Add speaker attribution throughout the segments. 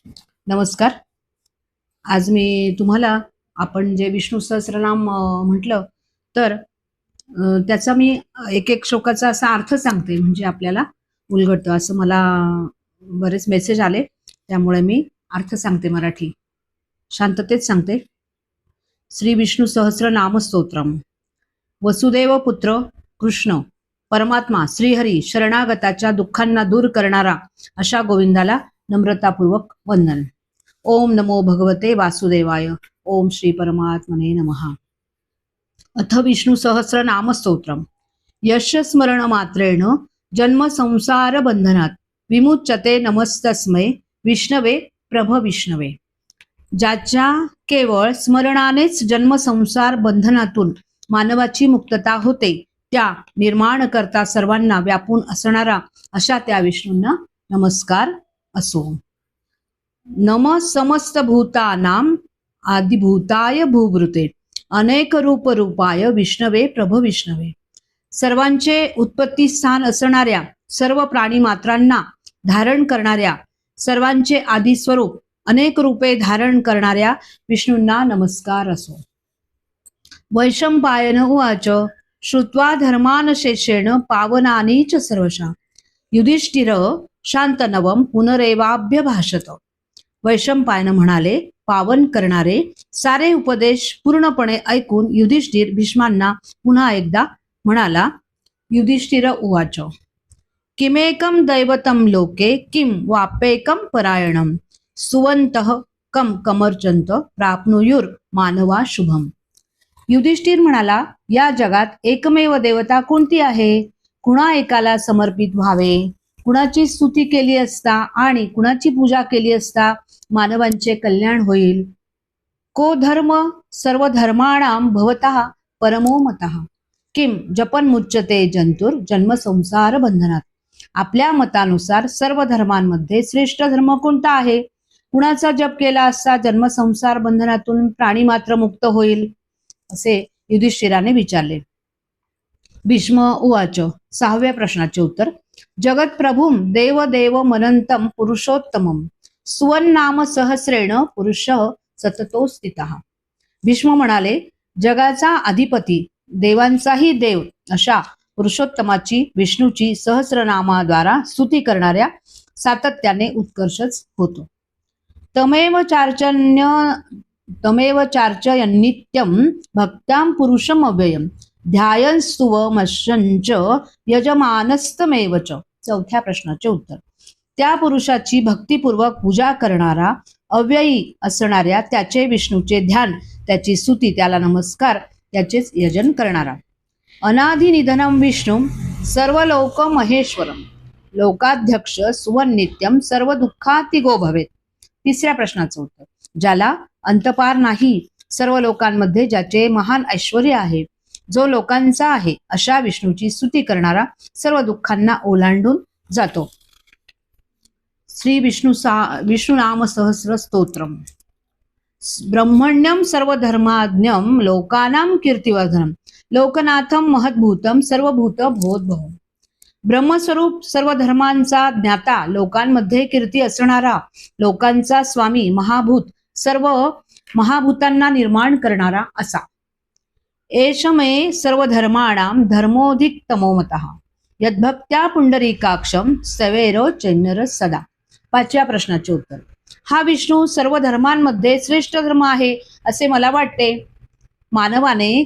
Speaker 1: नमस्कार. आज मी तुम्हाला आपण जे विष्णू सहस्रनाम म्हटलं तर त्याचा मी एक एक श्लोकाचा असा अर्थ सांगते, म्हणजे आपल्याला उलगडतं. असं मला बरेच मेसेज आले, त्यामुळे मी अर्थ सांगते मराठी. शांततेत सांगते. श्री विष्णू सहस्रनाम स्तोत्रम. वसुदेव पुत्र कृष्ण परमात्मा श्रीहरी शरणागताच्या दुःखांना दूर करणारा अशा गोविंदाला नम्रतापूर्वक वंदन. ओम नमो भगवते वासुदेवाय. ओम श्री परमात्मने नमः. अथ विष्णु सहस्र नाम स्तोत्रम. यश स्मरण मात्रेण जन्म संसार बंधनात विमुच्यते नमस्तस्मै विष्णवे प्रभ विष्णवे. ज्याच्या केवळ स्मरणानेच जन्म संसार बंधनातून मानवाची मुक्तता होते, त्या निर्माण करता सर्वांना व्यापून असणारा अशा त्या विष्णूंना नमस्कार असो. नम समस्त भूतानाम आदिभूताय भूभृते अनेक रूप रूपाय विष्णवे प्रभ विष्णवे. सर्वांचे उत्पत्ती स्थान असणाऱ्या, सर्व प्राणी मात्रांना धारण करणाऱ्या, सर्वांचे आदि स्वरूप अनेक रूपे धारण करणाऱ्या विष्णूंना नमस्कार असो. वैशंपायन उवाच. श्रुत्वा धर्मानशेषेण पावनानि च सर्वशः युधिष्ठिर शांतनवम पुनरेवाभ्यभाषत. वैशंपायन म्हणाले, पावन करणारे सारे उपदेश पूर्णपणे ऐकून युधिष्ठिर भीष्मांना पुन्हा एकदा म्हणाला. युधिष्ठिर उवाच. किमेकं दैवतं लोके किं वाप्येकं परायणं सुवन्तः कम कमर्चंत प्राप्नुयुर मानवा शुभम. युधिष्ठिर म्हणाला, या जगात एकमेव देवता कोणती आहे? कुणा एकाला समर्पित व्हावे? कुणाची स्तुती केली असता आणि कुणाची पूजा केली असता मानवांचे कल्याण होईल? को धर्म सर्व धर्माणां भवतः परमो मतः किम जपन मुच्यते जंतुर जन्म संसार बंधनात. आपल्या मतानुसार सर्व धर्मांमध्ये श्रेष्ठ धर्म कोणता आहे? कुणाचा जप केला असता जन्मसंसार बंधनातून प्राणी मात्र मुक्त होईल? असे युधिष्ठिराने विचारले. भीष्म उवाच. 6व्या प्रश्नाचे उत्तर. जगत प्रभुम देव देव मनंतम पुरुषोत्तमम सुवन्नाम सहस्रेण पुरुष सततो स्थितः. भीष्म म्हणाले, जगाचा अधिपती देवांचाही देव अशा पुरुषोत्तमाची विष्णूची सहस्रनामाद्वारा स्तुती करणाऱ्या सातत्याने उत्कर्षच होतो. तमेव चार्चयन्नित्यं भक्तां पुरुषम अव्ययम ध्यायस्तुवमशंच यजमानस्तमेव च. 4थ्या प्रश्नाचे उत्तर. त्या पुरुषाची भक्तिपूर्वक पूजा करणारा, अव्ययी असणाऱ्या त्याचे विष्णूचे ध्यान, त्याची स्तुती, त्याला नमस्कार, त्याचेच यजन करणारा. अनादि निधनम विष्णू सर्वलोक महेश्वरम लोकाध्यक्ष सुवन्नित्यम सर्व दुःखातिगो भवेत. 3ऱ्या प्रश्नाचं उत्तर. ज्याला अंतपार नाही, सर्व लोकांमध्ये ज्याचे महान ऐश्वर्य आहे, जो लोकांचा आहे, अशा विष्णूची स्तुती करणारा सर्व दुःखांना ओलांडून जातो. श्री विष्णू नाम सहस्र स्तोत्रम. ब्रह्मण्यम सर्वधर्माज्ञम लोकानां कीर्तिवर्धनम लोकनाथम महद्भूतम सर्वभूत भवोद्भवम. ब्रह्मस्वरूप सर्व धर्मांचा ज्ञाता, लोकांमध्ये कीर्ती असणारा, लोकांचा स्वामी, महाभूत, सर्व महाभूतांना निर्माण करणारा असा. एष मे सर्व धर्माणां धर्मोधिकतमो मतः यद्भक्त्या पुंडरीकाक्षम सवेरो चैन्नर सदा. 5व्या प्रश्नाचे उत्तर. हा विष्णू सर्व धर्मांमध्ये श्रेष्ठ धर्म आहे असे मला वाटते. मानवाने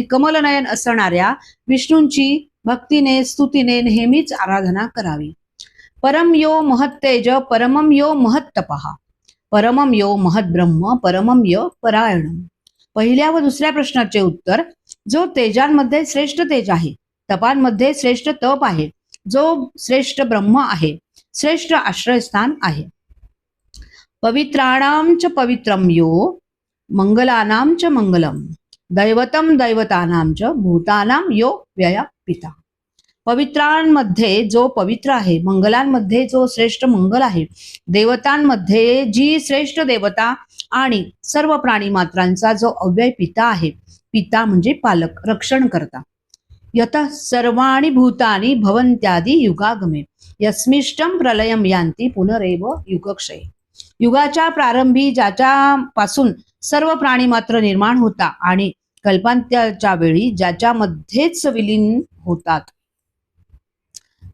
Speaker 1: कमलनयन असणाऱ्या विष्णूंची भक्तीने स्तुतीने नेहमीच आराधना करावी. परम यो महत्तेज परमम यो महत्तपः परमम यो महद्ब्रह्म परमम यो परायणम. 1ल्या व 2ऱ्या प्रश्नाचे उत्तर. जो तेजांमध्ये श्रेष्ठ तेज आहे, तपांमध्ये श्रेष्ठ तप आहे, जो श्रेष्ठ ब्रह्म आहे, श्रेष्ठ आश्रयस्थान आहे. पवित्राणां च पवित्रम यो मंगलानां च मंगलम दैवतम दैवतानां च भूतानां यो व्यय पिता. पवित्रांमध्ये जो पवित्र आहे, मंगलांमध्ये जो श्रेष्ठ मंगल आहे, देवतांमध्ये जी श्रेष्ठ देवता आणि सर्व प्राणी मात्रांचा जो अव्यय पिता आहे. पिता म्हणजे पालक, रक्षण करता. यतः सर्वाणि भूतानि भवन्त्यादि युगागमे यस्मिष्टम प्रलयम यांती पुनरेव युगक्षय. युगाच्या प्रारंभी ज्याच्यापासून सर्व प्राणी मात्र निर्माण होता आणि कल्पांत्याच्या वेळी ज्याच्यामध्येच विलीन होतात.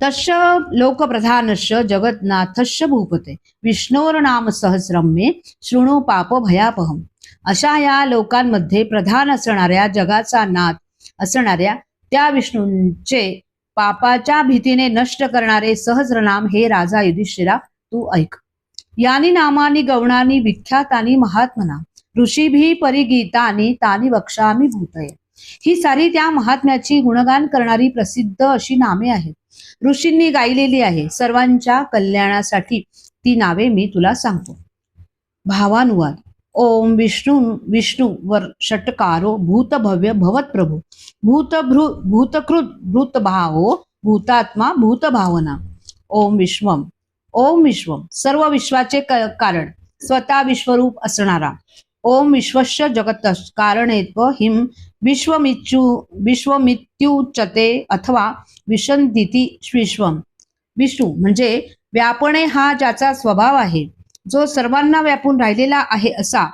Speaker 1: तस्य लोकप्रधानस्य जगन्नाथस्य भूपते विष्णोर नाम सहस्रम मे शृणु पाप भयापहम. अशा या लोकांमध्ये प्रधान असणाऱ्या जगाचा नाथ असणाऱ्या त्या विष्णूंचे पापाच्या भीतीने नष्ट करणारे सहस्रनाम हे राजा युधिष्ठिरा तू ऐक. यानी नामानी गौणानी विख्यातानी महात्मना ऋषीभी परिगीतानी तानी वक्षामी भूतये. ही सारी त्या महात्म्याची गुणगान करणारी प्रसिद्ध अशी नामे आहेत. ऋषींनी गायलेली आहे. सर्वांच्या कल्याणासाठी ती नावे मी तुला सांगतो. भावानुवाद. ओम विष्णू वर षटकारो भूतभव्य भवत प्रभू भूतकृत भूतभावो भूतात्मा भूतभावना. ओम विश्वम सर्व विश्वाचे कारण स्वतः विश्वरूप असणारा. ओम विश्वस्य जगत कारणेत्व हिम विश्वमित्युच्यते अथवा विशंदिती विश्वम. विष्णू म्हणजे व्यापणे हा ज्याचा स्वभाव आहे, जो सर्वांना व्यापून राहिलेला आहे असा.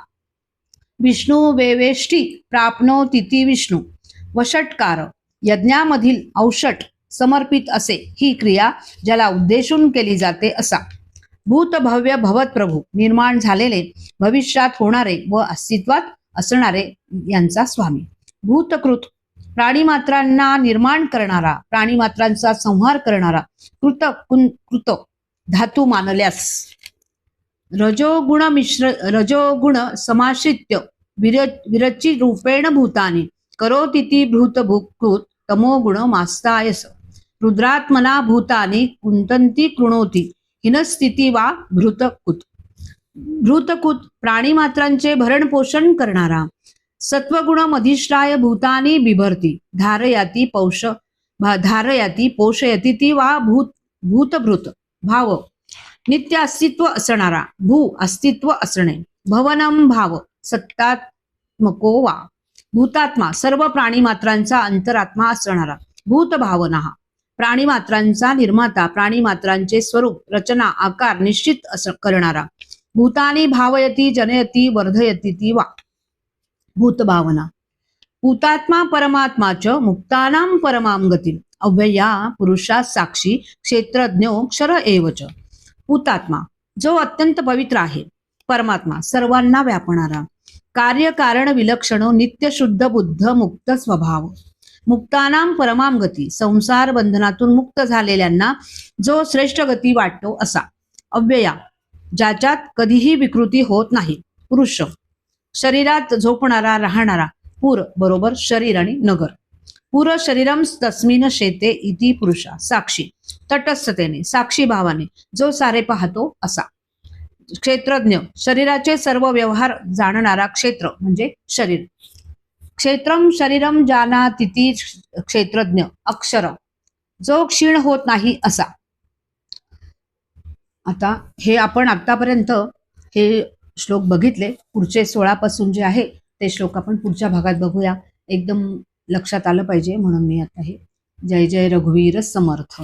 Speaker 1: विष्णू वेवेष्टी प्राप्नोतीति विष्णू. वषटकार यज्ञामधील औषट समर्पित असे ही क्रिया ज्याला उद्देशून केली जाते असा. भूतभव्य भवत प्रभू निर्माण झालेले, भविष्यात होणारे व अस्तित्वात असणारे यांचा स्वामी. भूतकृत प्राणीमात्रांना निर्माण करणारा, प्राणीमात्रांचा संहार करणारा. कृत धातू मानल्यास रजोगुण समाश्रित्य विरची रूपेण भूतानी करोतीति भूतभूकृत तमोगुण मास्तायस. रुद्रात्मना भूतानी कुंतंती कृणोती हिनस्थिती वा भृतकुत. भृतकुत प्राणीमात्रांचे भरण पोषण करणारा. सत्वगुण मधिष्ठाय भूतानी बिभर्ती धारयाती पोषयती ती वा भूतभृत. भाव नित्य अस्तित्व असणारा. भू अस्तित्व असणे. भवनम भाव सत्तात्मको वा. भूतात्मा सर्व प्राणीमात्रांचा अंतरात्मा असणारा. भूतभावना प्राणीमात्रांचा निर्माता, प्राणीमात्रांचे स्वरूप, रचना, आकार निश्चित करणारा. भूतानी भावयती जनयती वर्धयती ती वा. भूतभावना. भूतात्मा परमात्माच मुक्तानां परमां गती. अव्यया पुरुषा साक्षी क्षेत्रज्ञो क्षर एवच. भूतात्मा जो अत्यंत पवित्र आहे. परमात्मा सर्वांना व्यापणारा. कार्यकारण विलक्षण नित्य शुद्ध बुद्ध मुक्त स्वभाव. मुक्तानां परमां गती संसार बंधनातून मुक्त झालेल्यांना जो श्रेष्ठ गती वाटतो असा. अव्यया ज्याच्यात कधीही विकृती होत नाही. पुरुष शरीरात झोपणारा राहणारा. पूर बरोबर शरीर आणि नगर. पुर शरीरम तस्मिन शेते इति पुरुषा. साक्षी तटस्थतेने साक्षी भावाने जो सारे पाहतो असा. क्षेत्रज्ञ शरीराचे सर्व व्यवहार जाणणारा. क्षेत्र म्हणजे शरीर. क्षेत्रम शरीरम जानातीति क्षेत्रज्ञ. अक्षर जो क्षीण होत नाही असा. आता हे आपण आतापर्यंत हे श्लोक बघितले. पुढचे 16 पासून जे आहे ते श्लोक आपण पुढच्या भागात बघूया. एकदम लक्षात आलं पाहिजे म्हणून मी आता हे. जय जय रघुवीर समर्थ.